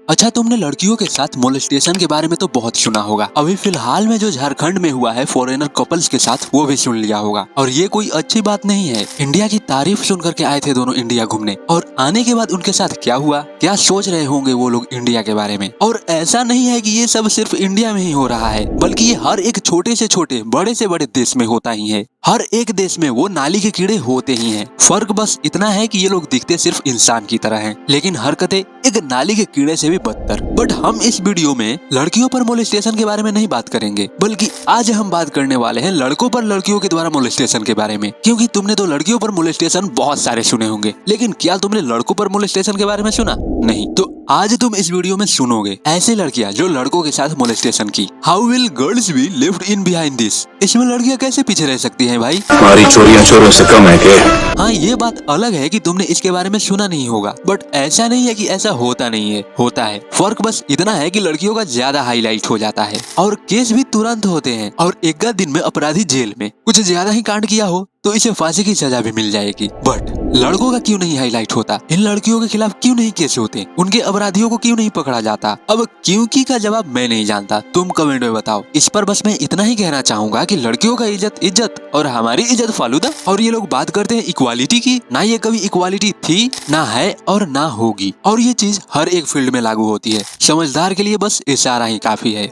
अच्छा, तुमने लड़कियों के साथ मोलेस्टेशन के बारे में तो बहुत सुना होगा। अभी फिलहाल में जो झारखंड में हुआ है फॉरेनर कपल्स के साथ, वो भी सुन लिया होगा। और ये कोई अच्छी बात नहीं है। इंडिया की तारीफ सुन करके आए थे दोनों इंडिया घूमने, और आने के बाद उनके साथ क्या हुआ, क्या सोच रहे होंगे वो लोग इंडिया के बारे में। और ऐसा नहीं है कि ये सब सिर्फ इंडिया में ही हो रहा है, बल्कि ये हर एक छोटे से छोटे, बड़े से बड़े देश में होता ही है। हर एक देश में वो नाली के कीड़े होते ही हैं। फर्क बस इतना है कि ये लोग दिखते सिर्फ इंसान की तरह हैं, लेकिन हरकतें एक नाली के कीड़े से भी बदतर। बट हम इस वीडियो में लड़कियों पर मोलेस्टेशन के बारे में नहीं बात करेंगे, बल्कि आज हम बात करने वाले हैं लड़कों पर लड़कियों के द्वारा मोलेस्टेशन के बारे में। क्योंकि तुमने तो लड़कियों पर मोलेस्टेशन बहुत सारे सुने होंगे, लेकिन क्या तुमने लड़कों पर मोलेस्टेशन के बारे में सुना? नहीं। तो आज तुम इस वीडियो में सुनोगे ऐसे लड़कियां जो लड़कों के साथ मोलेस्टेशन की। How will girls be left in behind this? इसमें लड़कियां कैसे पीछे रह सकती हैं भाई? हमारी चोरियां चोरों से कम है क्या? हाँ, ये बात अलग है कि तुमने इसके बारे में सुना नहीं होगा, बट ऐसा नहीं है कि ऐसा होता नहीं है, होता है। फर्क बस इतना है कि लड़कियों का ज्यादा हाईलाइट हो जाता है और केस भी तुरंत होते हैं, और एक दिन में अपराधी जेल में। कुछ ज्यादा ही कांड किया हो तो इसे फांसी की सजा भी मिल जाएगी। बट लड़कों का क्यों नहीं हाईलाइट होता? इन लड़कियों के खिलाफ क्यों नहीं केस होते? उनके अपराधियों को क्यों नहीं पकड़ा जाता? अब क्योंकि का जवाब मैं नहीं जानता, तुम कमेंट में बताओ। इस पर बस मैं इतना ही कहना चाहूंगा कि लड़कियों का इज्जत इज्जत और हमारी इज्जत फालूदा। और ये लोग बात करते हैं इक्वालिटी की, ना ये कभी इक्वालिटी थी, ना है और ना होगी। और ये चीज हर एक फील्ड में लागू होती है। समझदार के लिए बस इशारा ही काफी है।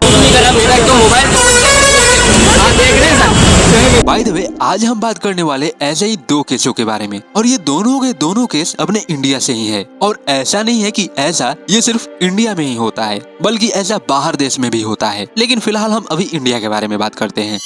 बाय द वे, आज हम बात करने वाले ऐसे ही दो केसों के बारे में, और ये दोनों के दोनों केस अपने इंडिया से ही है। और ऐसा नहीं है कि ऐसा ये सिर्फ इंडिया में ही होता है, बल्कि ऐसा बाहर देश में भी होता है। लेकिन फिलहाल हम अभी इंडिया के बारे में बात करते हैं।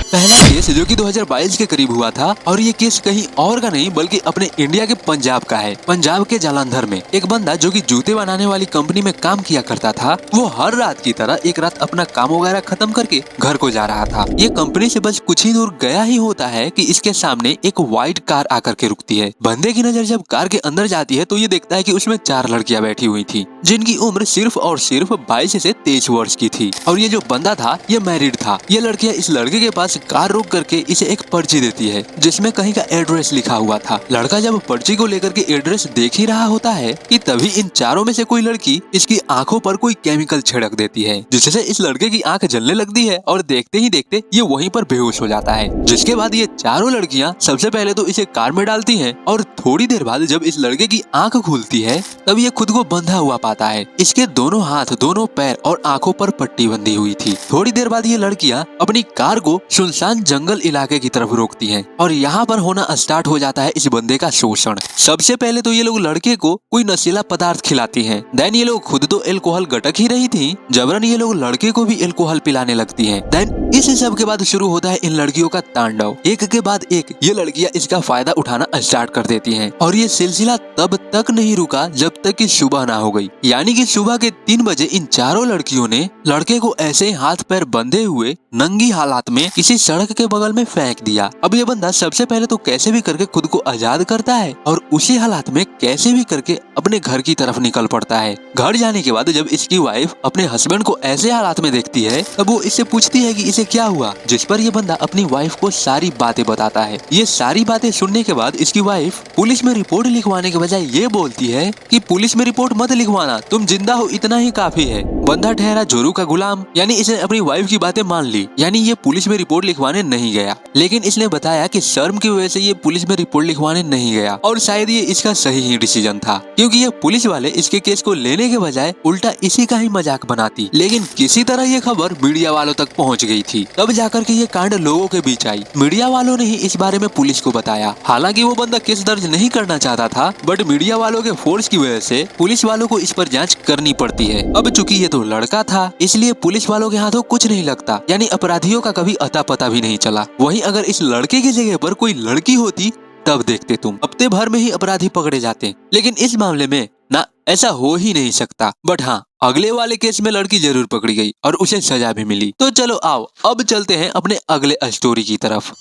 पहला केस जो कि 2022 के करीब हुआ था, और ये केस कहीं और का नहीं बल्कि अपने इंडिया के पंजाब का है। पंजाब के जालंधर में एक बंदा जो कि जूते बनाने वाली कंपनी में काम किया करता था, वो हर रात की तरह एक रात अपना काम वगैरह खत्म करके घर को जा रहा था। ये कंपनी से बस कुछ ही दूर गया ही होता है कि इसके सामने एक व्हाइट कार आकर के रुकती है। बंदे की नजर जब कार के अंदर जाती है तो ये देखता है कि उसमें 4 लड़कियां बैठी हुई थी, जिनकी उम्र सिर्फ और सिर्फ 22 से 23 वर्ष की थी। और ये जो बंदा था ये मैरिड था। ये लड़कियां इस लड़के के पास कार रोक करके इसे एक पर्ची देती है, जिसमें कहीं का एड्रेस लिखा हुआ था। लड़का जब पर्ची को लेकर के एड्रेस देख ही रहा होता है कि तभी इन चारों में से कोई लड़की इसकी आंखों पर कोई केमिकल छिड़क देती है, जिससे इस लड़के की आंख जलने लगती है और देखते ही देखते ये वहीं पर बेहोश हो जाता है। जिसके बाद ये चारों लड़कियां सबसे पहले तो इसे कार में डालती हैं, और थोड़ी देर बाद जब इस लड़के की आंख खुलती है तब ये खुद को बंधा हुआ पाता है। इसके दोनों हाथ, दोनों पैर और आंखों पर पट्टी बंधी हुई थी। थोड़ी देर बाद ये लड़कियां अपनी कार को सुनसान जंगल इलाके की तरफ रोकती हैं, और यहाँ पर होना स्टार्ट हो जाता है इस बंदे का शोषण। सबसे पहले तो ये लोग लड़के को कोई नशीला पदार्थ खिलाती हैं। देन ये लोग खुद तो अल्कोहल गटक ही रही थी, जबरन ये लोग लड़के को भी अल्कोहल पिलाने लगती हैं। देन इस सब के बाद शुरू होता है इन लड़कियों का तांडव। एक के बाद एक ये लड़कियां इसका फायदा उठाना स्टार्ट कर देती हैं, और ये सिलसिला तब तक नहीं रुका जब तक कि सुबह ना हो गई। यानी कि सुबह के 3 बजे इन चारों लड़कियों ने लड़के को ऐसे हाथ पैर बंधे हुए नंगी हालात में किसी सड़क के बगल में फेंक दिया। अब ये बंदा सबसे पहले तो कैसे भी करके खुद को आजाद करता है, और उसी हालात में कैसे भी करके अपने घर की तरफ निकल पड़ता है। घर जाने के बाद जब इसकी वाइफ अपने हस्बैंड को ऐसे हालात में देखती है, तब वो इससे पूछती है कि इसे क्या हुआ, जिस पर ये बंदा अपनी वाइफ को सारी बातें बताता है। ये सारी बातें सुनने के बाद इसकी वाइफ पुलिस में रिपोर्ट लिखवाने के बजाय ये बोलती है कि पुलिस में रिपोर्ट मत लिखवाना, तुम जिंदा हो इतना ही काफी है। बंदा ठहरा जोरू का गुलाम, यानी इसने अपनी वाइफ की बातें मान ली। यानी ये पुलिस में रिपोर्ट लिखवाने नहीं गया, लेकिन इसने बताया कि शर्म की वजह से ये पुलिस में रिपोर्ट लिखवाने नहीं गया, और शायद ये इसका सही ही डिसीजन था, क्योंकि ये पुलिस वाले इसके केस को लेने के बजाय उल्टा इसी का ही मजाक बनाती। लेकिन किसी तरह ये खबर मीडिया वालों तक पहुंच गई थी, तब जाकर के ये कांड लोगों के बीच आई। मीडिया वालों ने ही इस बारे में पुलिस को बताया। हालांकि वो बंदा केस दर्ज नहीं करना चाहता था, बट मीडिया वालों के फोर्स की वजह से पुलिस वालों को इस पर जांच करनी पड़ती है। अब चूंकि ये तो लड़का था, इसलिए पुलिस वालों के हाथों कुछ नहीं लगता, यानी अपराधियों का कभी अता पता भी नहीं चला। वहीं अगर इस लड़के की जगह पर कोई लड़की होती, तब देखते तुम हफ्ते भर में ही अपराधी पकड़े जाते। लेकिन इस मामले में ना ऐसा हो ही नहीं सकता। बट हाँ, अगले वाले केस में लड़की जरूर पकड़ी गई और उसे सजा भी मिली। तो चलो आओ अब चलते हैं अपने अगले स्टोरी की तरफ।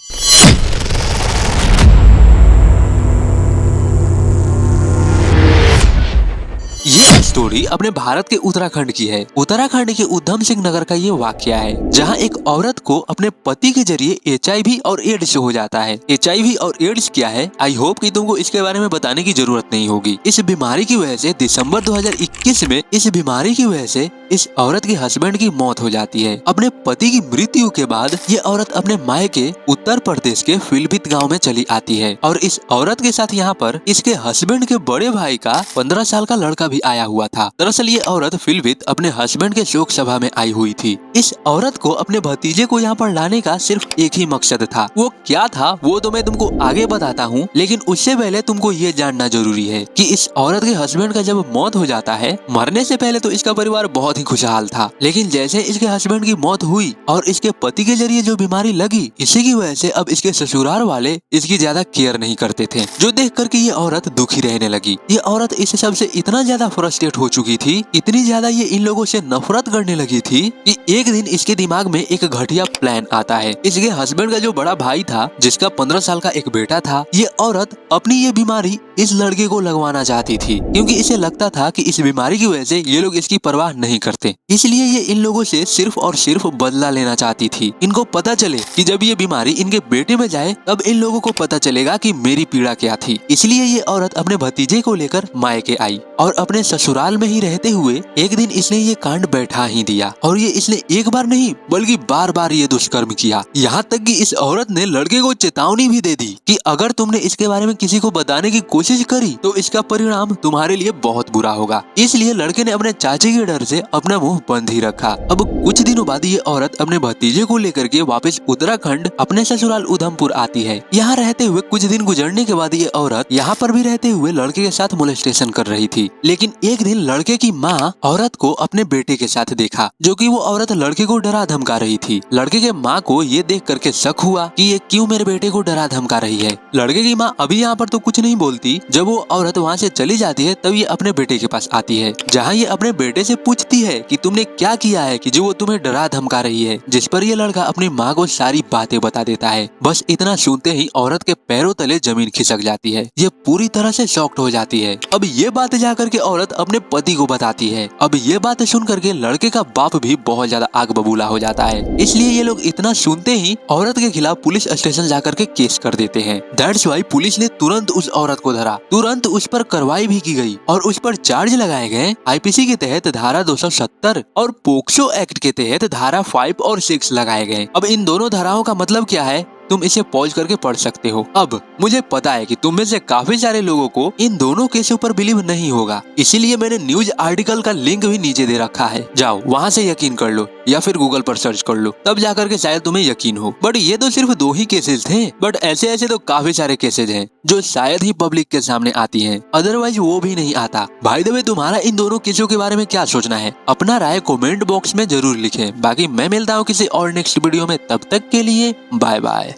ये स्टोरी अपने भारत के उत्तराखंड की है। उत्तराखंड के उधम सिंह नगर का ये वाकया है, जहाँ एक औरत को अपने पति के जरिए HIV और एड्स हो जाता है। HIV और एड्स क्या है, आई होप कि तुमको इसके बारे में बताने की जरूरत नहीं होगी। इस बीमारी की वजह से दिसंबर 2021 में इस बीमारी की वजह से इस औरत के हस्बैंड की मौत हो जाती है। अपने पति की मृत्यु के बाद ये औरत अपने मायके उत्तर प्रदेश के फिलबित गांव में चली आती है और इस औरत के साथ यहाँ पर इसके हस्बैंड के बड़े भाई का 15 साल का लड़का भी आया हुआ था। दरअसल ये औरत फिलबित अपने हस्बैंड के शोक सभा में आई हुई थी। इस औरत को अपने भतीजे को यहाँ पर लाने का सिर्फ एक ही मकसद था। वो क्या था वो तो मैं तुमको आगे बताता हूँ, लेकिन उससे पहले तुमको ये जानना जरूरी है कि इस औरत के हस्बैंड का जब मौत हो जाता है, मरने से पहले तो इसका परिवार बहुत ही खुशहाल था, लेकिन जैसे इसके हस्बैंड की मौत हुई और इसके पति के जरिए जो बीमारी लगी, इसी की वजह से अब इसके ससुराल वाले इसकी ज्यादा केयर नहीं करते थे, जो देख करके ये औरत दुखी रहने लगी। ये औरत इस सब से इतना ज्यादा फ्रस्ट्रेट हो चुकी थी, इतनी ज्यादा ये इन लोगों से नफरत करने लगी थी कि एक दिन इसके दिमाग में एक घटिया प्लान आता है। इसके हस्बैंड का जो बड़ा भाई था, जिसका 15 साल का एक बेटा था, ये औरत अपनी ये बीमारी इस लड़के को लगवाना चाहती थी, क्योंकि इसे लगता था कि इस बीमारी की वजह से ये लोग इसकी परवाह नहीं करते। इसलिए ये इन लोगों से सिर्फ और सिर्फ बदला लेना चाहती थी। इनको पता चले कि जब ये बीमारी इनके बेटे में जाए तब इन लोगों को पता चलेगा कि मेरी पीड़ा क्या थी। इसलिए ये औरत अपने भतीजे को लेकर मायके आई और अपने ससुराल में ही रहते हुए एक दिन इसने ये कांड बैठा ही दिया। और ये इसने एक बार नहीं बल्कि बार बार ये दुष्कर्म किया। यहाँ तक कि इस औरत ने लड़के को चेतावनी भी दे दी कि अगर तुमने इसके बारे में किसी को बताने की कोशिश करी तो इसका परिणाम तुम्हारे लिए बहुत बुरा होगा। इसलिए लड़के ने अपने चाचे के डर से अपना मुंह बंद ही रखा। अब कुछ दिनों बाद ये औरत अपने भतीजे को लेकर के वापस उत्तराखंड अपने ससुराल उधमपुर आती है। यहाँ रहते हुए कुछ दिन गुजरने के बाद ये औरत यहाँ पर भी रहते हुए लड़के के साथ मोलेस्टेशन कर रही थी। लेकिन एक दिन लड़के की माँ औरत को अपने बेटे के साथ देखा, जो कि वो औरत लड़के को डरा धमका रही थी। लड़के के माँ को ये देख करके शक हुआ कि ये क्यों मेरे बेटे को डरा धमका रही है। लड़के की माँ अभी यहाँ पर तो कुछ नहीं बोलती। जब वो औरत वहाँ से चली जाती है तब ये अपने बेटे के पास आती है, जहाँ ये अपने बेटे से पूछती है कि तुमने क्या किया है कि जो वो तुम्हें डरा धमका रही है। जिस पर ये लड़का अपनी माँ को सारी बातें बता देता है। बस इतना सुनते ही औरत के पैरों तले जमीन खिसक जाती है। ये पूरी तरह से शॉक्ड हो जाती है। अब ये बात जाकर के औरत अपने पति को बताती है। अब ये बात सुन करके लड़के का बाप भी बहुत ज्यादा आग बबूला हो जाता है। इसलिए ये लोग इतना सुनते ही औरत के खिलाफ पुलिस स्टेशन जाकर के केस कर देते हैं। दैट्स वाई पुलिस ने तुरंत उस औरत को धरा, तुरंत उस पर कार्रवाई भी की गई और उस पर चार्ज लगाए गए। IPC के तहत धारा 270 और पोक्सो एक्ट के तहत धारा 5 और 6 लगाए गए। अब इन दोनों धाराओं का मतलब क्या है तुम इसे पॉज करके पढ़ सकते हो। अब मुझे पता है कि तुम में से काफी सारे लोगों को इन दोनों केसों पर बिलीव नहीं होगा, इसीलिए मैंने न्यूज आर्टिकल का लिंक भी नीचे दे रखा है। जाओ वहाँ से यकीन कर लो या फिर गूगल पर सर्च कर लो, तब जाकर के शायद तुम्हें यकीन हो। बट ये तो सिर्फ 2 ही केसेस थे, बट ऐसे ऐसे तो काफी सारे केसेस हैं जो शायद ही पब्लिक के सामने आती हैं, अदरवाइज वो भी नहीं आता। भाई द वे तुम्हारा इन दोनों केसों के बारे में क्या सोचना है, अपना राय कमेंट बॉक्स में जरूर लिखें। बाकी मैं मिलता हूँ किसी और नेक्स्ट वीडियो में, तब तक के लिए बाय बाय।